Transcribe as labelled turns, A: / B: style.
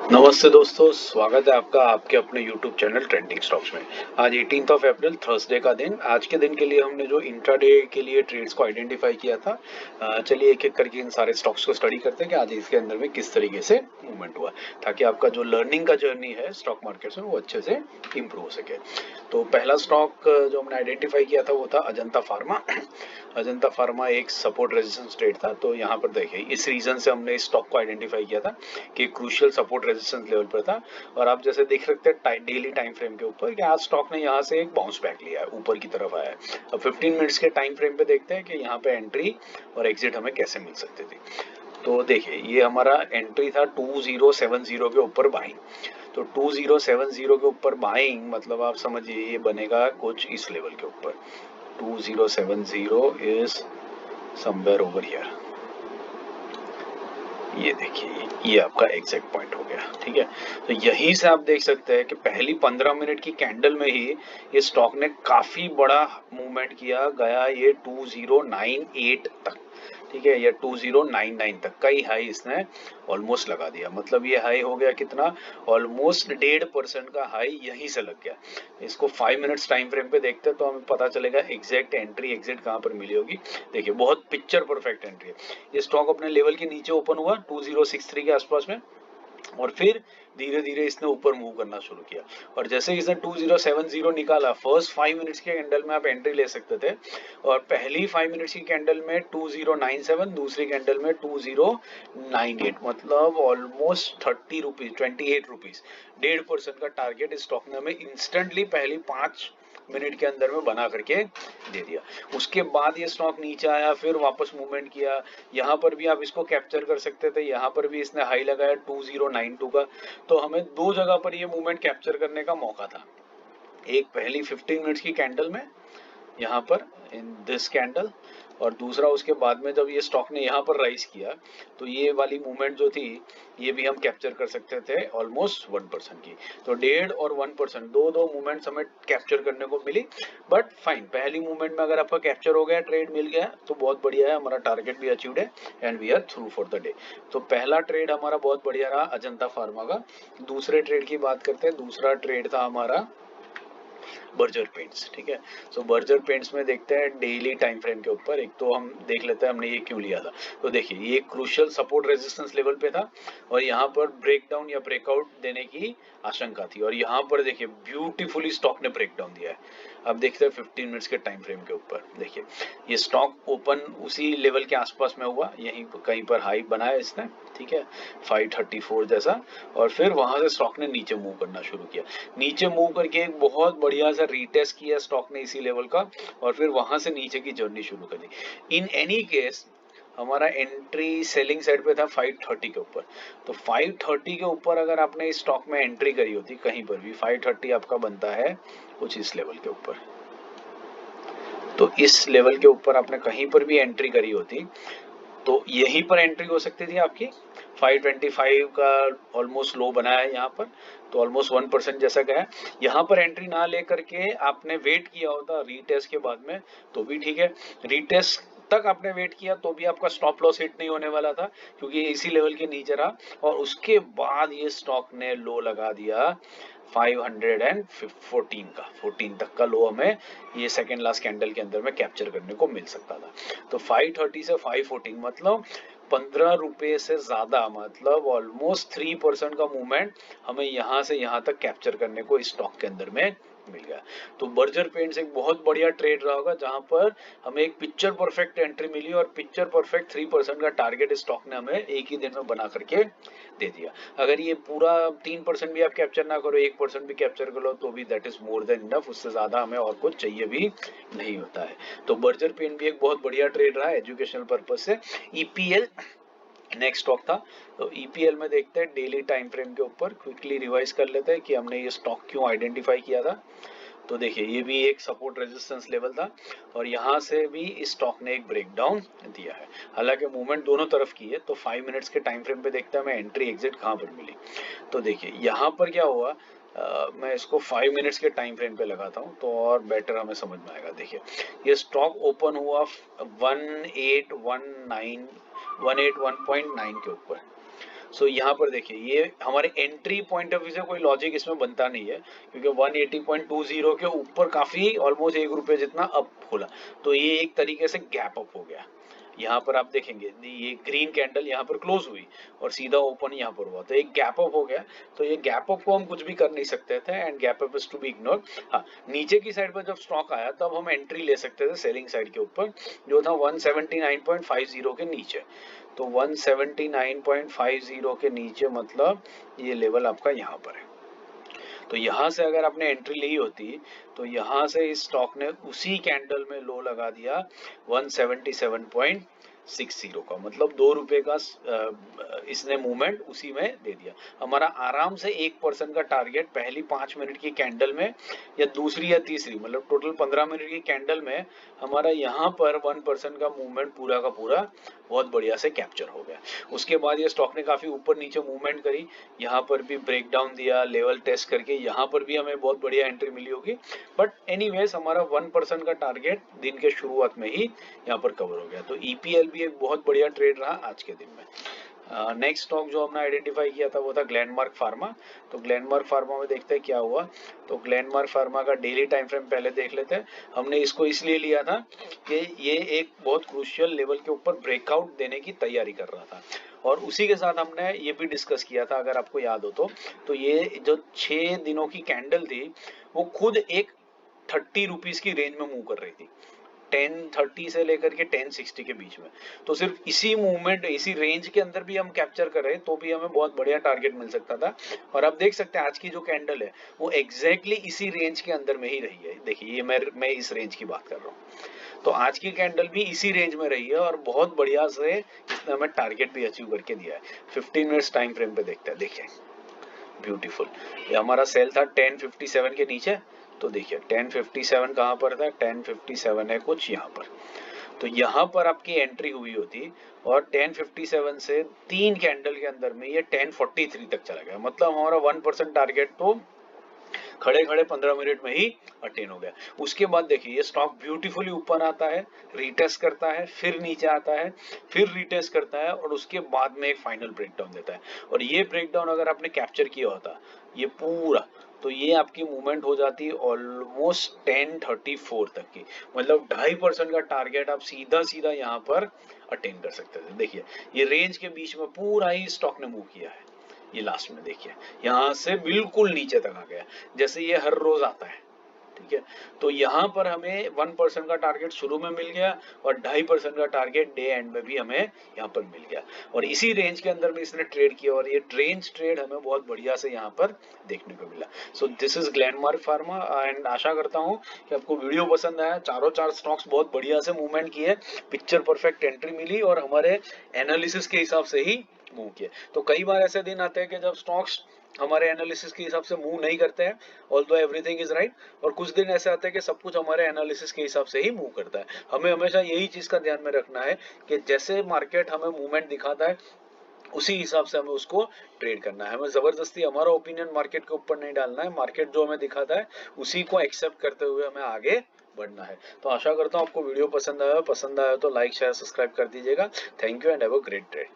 A: नमस्ते दोस्तों, स्वागत है आपका आपके अपने YouTube चैनल ट्रेंडिंग स्टॉक्स में। आज 18 अप्रैल थर्सडे का दिन। आज के दिन के लिए हमने जो इंट्राडे के लिए ट्रेड्स को आइडेंटिफाई किया था, चलिए एक एक करके इन सारे स्टॉक्स को स्टडी करते हैं कि आज इसके अंदर में किस तरीके से मूवमेंट हुआ, ताकि आपका जो लर्निंग का जर्नी है स्टॉक मार्केट में वो अच्छे से इम्प्रूव हो सके। तो पहला स्टॉक जो हमने आइडेंटिफाई किया था वो था अजंता फार्मा। अजंता फार्मा एक सपोर्ट रेजिस्टेंस ट्रेड था। तो यहाँ पर देखिए इस रीजन से हमने इस स्टॉक को आइडेंटिफाई किया था कि क्रूशियल सपोर्ट रेजिस्टेंस लेवल पर था। और आप जैसे देख सकते हैं डेली टाइम फ्रेम के ऊपर कि आज स्टॉक ने यहाँ से एक बाउंस बैक लिया है, ऊपर की तरफ आया है। अब 15 मिनट्स के टाइम फ्रेम पे देखते हैं कि यहाँ पे एंट्री और एग्जिट हमें कैसे मिल सकती थी। तो देखिए ये हमारा एंट्री था 2070 के ऊपर बाइंग। तो 2070 के ऊपर बाइंग मतलब आप समझिए ये बनेगा कुछ इस लेवल के ऊपर। 2070 इज समवेयर ओवर हियर। ये देखिए ये आपका एग्जैक्ट पॉइंट हो गया, ठीक है। तो यहीं से आप देख सकते हैं कि पहली 15 मिनट की कैंडल में ही ये स्टॉक ने काफी बड़ा मूवमेंट किया, गया ये 2098 तक, ठीक है। ये 2099 तक का ही हाई इसने ऑलमोस्ट लगा दिया। मतलब ये हाई हो गया कितना, ऑलमोस्ट 1.5% का हाई यहीं से लग गया। इसको 5 मिनट्स टाइम फ्रेम पे देखते हैं तो हमें पता चलेगा एग्जैक्ट एंट्री एग्जिट कहाँ पर मिली होगी। देखिए बहुत पिक्चर परफेक्ट एंट्री है। ये स्टॉक अपने लेवल के नीचे ओपन हुआ 2063 के आसपास में, और फिर धीरे धीरे इसने ऊपर मूव करना शुरू किया। और जैसे इसने 2070 निकाला, फर्स्ट 5 मिनट्स के कैंडल में आप एंट्री ले सकते थे, और पहली 5 मिनट्स की कैंडल में 2097, दूसरी कैंडल में 2098, मतलब ऑलमोस्ट 30 रुपीज, 28 रुपीज, 1.5% का टारगेट इस स्टॉक ने हमें इंस्टेंटली पहली 5 मिनट के अंदर में बना करके दे दिया। उसके बाद ये स्टॉक नीचे आया, फिर वापस मूवमेंट किया। यहाँ पर भी आप इसको कैप्चर कर सकते थे, यहाँ पर भी इसने हाई लगाया 2092 का। तो हमें दो जगह पर ये मूवमेंट कैप्चर करने का मौका था। एक पहली 15 मिनट्स की कैंडल में यहाँ पर इन दिस कैंडल, और दूसरा उसके बाद में जब ये स्टॉक ने यहाँ पर राइज किया, तो ये वाली मूवमेंट जो थी ये भी हम कैप्चर कर सकते थे ऑलमोस्ट 1% की। तो 1.5 और 1% दो दो मूवमेंट्स हमें कैप्चर करने को मिली। बट फाइन, पहली मूवमेंट में अगर आपका कैप्चर हो गया, ट्रेड मिल गया, तो बहुत बढ़िया है, हमारा टारगेट भी अचीव्ड है and we are through for the day. तो पहला ट्रेड हमारा बहुत बढ़िया रहा अजंता फार्मा का। दूसरे ट्रेड की बात करते हैं। दूसरा ट्रेड था हमारा बर्जर पेंट्स, ठीक है। सो बर्जर पेंट्स में देखते हैं डेली टाइम फ्रेम के ऊपर। एक तो हम देख लेते हैं हमने ये क्यों लिया था। तो देखिए ये क्रूशियल सपोर्ट रेजिस्टेंस लेवल पे था, और यहाँ पर ब्रेकडाउन या ब्रेकआउट देने की आशंका थी, और यहाँ पर देखिए ब्यूटीफुली स्टॉक ने ब्रेकडाउन दिया है। अब देखते हैं 15 मिनट्स के टाइम फ्रेम के ऊपर। देखिए ये स्टॉक ओपन उसी लेवल के आसपास में हुआ, यहीं कहीं पर हाई बनाया इसने, ठीक है, 534 जैसा। और फिर वहां से स्टॉक ने नीचे मूव करना शुरू किया। नीचे मूव करके एक बहुत बढ़िया सा रीटेस्ट किया स्टॉक ने इसी लेवल का, और फिर वहां से नीचे की जर्नी शुरू कर दी। इन एनी केस हमारा एंट्री सेलिंग साइड पे था 530 के ऊपर। तो 530 के ऊपर अगर आपने इस स्टॉक में एंट्री करी होती कहीं पर भी, 530 आपका बनता है कुछ इस लेवल के ऊपर। तो इस लेवल के ऊपर आपने कहीं पर भी एंट्री करी होती तो यहीं पर एंट्री हो सकती थी आपकी। 525 का ऑलमोस्ट लो बनाया है यहाँ पर, तो ऑलमोस्ट 1% जैसा गया। यहाँ पर एंट्री ना लेकर के आपने वेट किया होता रीटेस्ट के बाद में तो भी ठीक है। रीटेस्ट तक आपने वेट किया तो भी आपका स्टॉप लॉस हिट नहीं होने वाला था, क्योंकि ये इसी लेवल के नीचे रहा। और उसके बाद ये स्टॉक ने लो लगा दिया 514 का, 14 तक का लो हमें ये सेकेंड लास्ट कैंडल के अंदर में कैप्चर करने को मिल सकता था। तो 530 से 514 मतलब 15 रुपए से ज्यादा, मतलब ऑलमोस्ट 3% का मूवमेंट हमें यहाँ से यहाँ तक कैप्चर करने को इस स्टॉक के अंदर में मिल गया। तो बर्जर पेंट्स एक बहुत बढ़िया ट्रेड रहा होगा, जहां पर हमें एक पिक्चर परफेक्ट एंट्री मिली, और पिक्चर परफेक्ट 3% का टारगेट स्टॉक ने हमें एक ही दिन में बना करके दे दिया। अगर ये पूरा 3% भी आप कैप्चर ना करो, 1% भी कैप्चर कर लो, तो भी that is more than enough. उससे ज्यादा हमें और कुछ चाहिए भी नहीं होता है। तो बर्जर पेन भी एक बहुत बढ़िया ट्रेड रहा है एजुकेशनल पर्पज से। ईपीएल नेक्स्ट स्टॉक था। तो ईपीएल में देखते हैं डेली टाइम फ्रेम के ऊपर, क्विकली रिवाइज कर लेते हैं कि हमने ये स्टॉक क्यों आइडेंटिफाई किया था। तो देखिए ये भी एक सपोर्ट रेजिस्टेंस लेवल था, और यहाँ से भी इस स्टॉक ने एक ब्रेकडाउन दिया है। हालांकि मूवमेंट दोनों तरफ की है। तो 5 मिनट्स के टाइम फ्रेम पे देखते हैं हमें एंट्री एग्जिट कहाँ पर मिली। तो देखिए यहाँ पर क्या हुआ, मैं इसको 5 मिनट्स के टाइम फ्रेम पे लगाता हूँ तो और बेटर हमें समझ में आएगा। देखिए ये स्टॉक ओपन हुआ 1819 181.9 के ऊपर। सो यहाँ पर देखिए ये हमारे एंट्री पॉइंट ऑफ व्यू से कोई लॉजिक इसमें बनता नहीं है, क्योंकि 180.20 के ऊपर काफी ऑलमोस्ट 1 रुपये जितना अप खोला, तो ये एक तरीके से गैप अप हो गया। यहाँ पर आप देखेंगे ये ग्रीन कैंडल यहाँ पर क्लोज हुई और सीधा ओपन यहाँ पर हुआ, तो एक गैप अप हो गया। तो ये गैप अप को हम कुछ भी कर नहीं सकते थे and gap up is to be ignore. हाँ, नीचे की साइड पर जब स्टॉक आया तब हम एंट्री ले सकते थे सेलिंग साइड के ऊपर, जो था 179.50 के नीचे। तो 179.50 के नीचे मतलब ये लेवल आपका यहाँ पर है। तो यहाँ से अगर आपने एंट्री ली होती तो यहाँ से इस स्टॉक ने उसी कैंडल में लो लगा दिया 177.60 का, मतलब 2 रुपए का इसने मूवमेंट उसी में दे दिया। हमारा आराम से 1% का टारगेट पहली 5 मिनट की कैंडल में या दूसरी या तीसरी, मतलब टोटल 15 मिनट की कैंडल में हमारा यहाँ पर 1% का मूवमेंट पूरा का पूरा बहुत बढ़िया से कैप्चर हो गया। उसके बाद ये स्टॉक ने काफी ऊपर नीचे मूवमेंट करी, यहाँ पर भी ब्रेकडाउन दिया, लेवल टेस्ट करके यहाँ पर भी हमें बहुत बढ़िया एंट्री मिली होगी। बट एनीवेज हमारा 1% का टारगेट दिन के शुरुआत में ही यहाँ पर कवर हो गया। तो ईपीएल भी एक बहुत बढ़िया ट्रेड रहा आज के दिन में। नेक्स्ट स्टॉक जो हमने आइडेंटिफाई किया था वो था ग्लेनमार्क फार्मा। तो ग्लेनमार्क फार्मा में देखते हैं क्या हुआ। तो ग्लेनमार्क फार्मा का डेली टाइम फ्रेम पहले देख लेते हैं। हमने इसको इसलिए लिया था कि ये एक बहुत क्रूशियल लेवल के ऊपर ब्रेकआउट देने की तैयारी कर रहा था, और उसी के साथ हमने ये भी डिस्कस किया था, अगर आपको याद हो तो ये जो 6 दिनों की कैंडल थी वो खुद एक 30 रुपीज की रेंज में मूव कर रही थी, 1030 से लेकर के 1060 के बीच में। तो सिर्फ इसी मूवमेंट इसी रेंज के अंदर भी हम कैप्चर कर रहे तो भी हमें बहुत बढ़िया टारगेट मिल सकता था। और आप देख सकते हैं आज की जो कैंडल है वो एग्जैक्टली इसी रेंज के अंदर में ही रही है। देखिए ये मैं इस रेंज की बात कर रहा हूँ, तो आज की कैंडल भी इसी रेंज में रही है और बहुत बढ़िया से इसने हमें टारगेट भी अचीव करके दिया है। 15 मिनट्स टाइम फ्रेम पे देखते हैं, देखिए ब्यूटीफुल। ये हमारा सेल था 1057 के नीचे, तो देखिए 1057 कहाँ पर था, 1057 है कुछ यहाँ पर। तो यहाँ पर आपकी एंट्री हुई होती और 1057 से 3 कैंडल के अंदर में ये 1043 तक चला गया, मतलब हमारा 1% टारगेट तो खड़े खड़े 15 मिनट में ही अटेन हो गया। उसके बाद देखिए ये स्टॉक ब्यूटीफुली ऊपर आता है, रीटेस्ट करता है, फिर नीचे आता है, फिर रीटेस्ट करता है और उसके बाद में एक फाइनल ब्रेकडाउन देता है। और ये ब्रेकडाउन अगर आपने कैप्चर किया होता ये पूरा, तो ये आपकी मूवमेंट हो जाती ऑलमोस्ट 1034 तक की, मतलब 2.5% का टारगेट आप सीधा सीधा यहाँ पर अटेन कर सकते थे। देखिए ये रेंज के बीच में पूरा ही स्टॉक ने मूव किया है। ये लास्ट में देखिए यहाँ से बिल्कुल नीचे तक आ गया, जैसे ये हर रोज आता है, ठीक है। तो यहाँ पर हमें 1% का टारगेट शुरू में मिल गया और 2.5% का टारगेट डे एंड में भी हमें यहाँ पर मिल गया, और इसी रेंज के अंदर में इसने ट्रेड किया और ये रेंज ट्रेड हमें बहुत बढ़िया से यहाँ पर देखने को मिला। So this is Glenmark pharma and आशा करता हूँ कि आपको वीडियो पसंद आया। चारों चार स्टॉक्स बहुत बढ़िया से मूवमेंट किए, पिक्चर परफेक्ट एंट्री मिली और हमारे एनालिसिस के हिसाब से ही मूव किए। तो कई बार ऐसे दिन आते हैं कि जब स्टॉक्स हमारे एनालिसिस के हिसाब से मूव नहीं करते हैं, ऑल्दो एवरीथिंग इज राइट, और कुछ दिन ऐसे आते हैं कि सब कुछ हमारे एनालिसिस के हिसाब से ही मूव करता है। हमें हमेशा यही चीज का ध्यान में रखना है कि जैसे मार्केट हमें मूवमेंट दिखाता है उसी हिसाब से हमें उसको ट्रेड करना है। हमें जबरदस्ती हमारा ओपिनियन मार्केट के ऊपर नहीं डालना है, मार्केट जो हमें दिखाता है उसी को एक्सेप्ट करते हुए हमें आगे बढ़ना है। तो आशा करता हूँ आपको वीडियो पसंद आया तो लाइक शेयर सब्सक्राइब कर दीजिएगा। Thank you and have a great day.